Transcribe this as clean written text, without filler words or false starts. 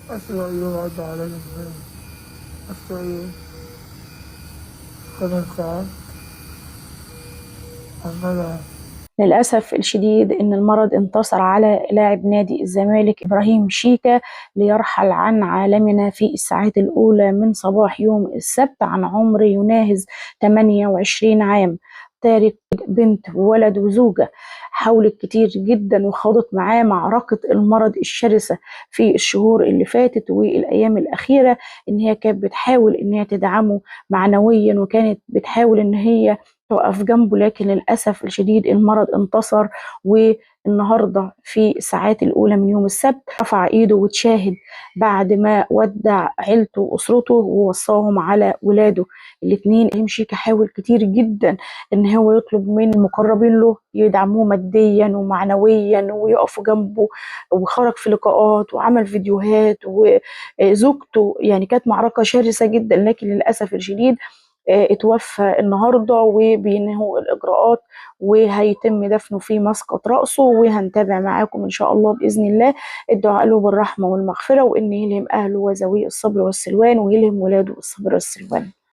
أسوأ يوم عدى علينا من أسوأ يوم. 8 ساعات عمالة. للأسف الشديد إن المرض انتصر على لاعب نادي الزمالك إبراهيم شيكا، ليرحل عن عالمنا في الساعات الأولى من صباح يوم السبت عن عمر يناهز 28 عام، تارك بنت وولد وزوجة. حاولت كتير جدا وخاضت معاه معركة المرض الشرسة في الشهور اللي فاتت والأيام الأخيرة، إن هي كانت بتحاول إن هي تدعمه معنويا، وكانت بتحاول إن هي توقف جنبه، لكن للأسف الشديد المرض انتصر. والنهاردة في الساعات الأولى من يوم السبت رفع إيده وتشاهد بعد ما ودع عيلته وأسرته ووصاهم على ولاده الاتنين. يمشي حاول كتير جدا إن هو يطلب من المقربين له يدعموه ماديا ومعنويا ويقفوا جنبه، وخرج في لقاءات وعمل فيديوهات. وزوجته يعني كانت معركة شرسة جدا، لكن للأسف الشديد اتوفى النهارده وبينهوا الاجراءات، وهيتم دفنه في مسقط راسه. وهنتابع معاكم ان شاء الله باذن الله الدعاء له بالرحمه والمغفره، وان يلهم اهله وذويه الصبر والسلوان، ويلهم ولاده الصبر والسلوان.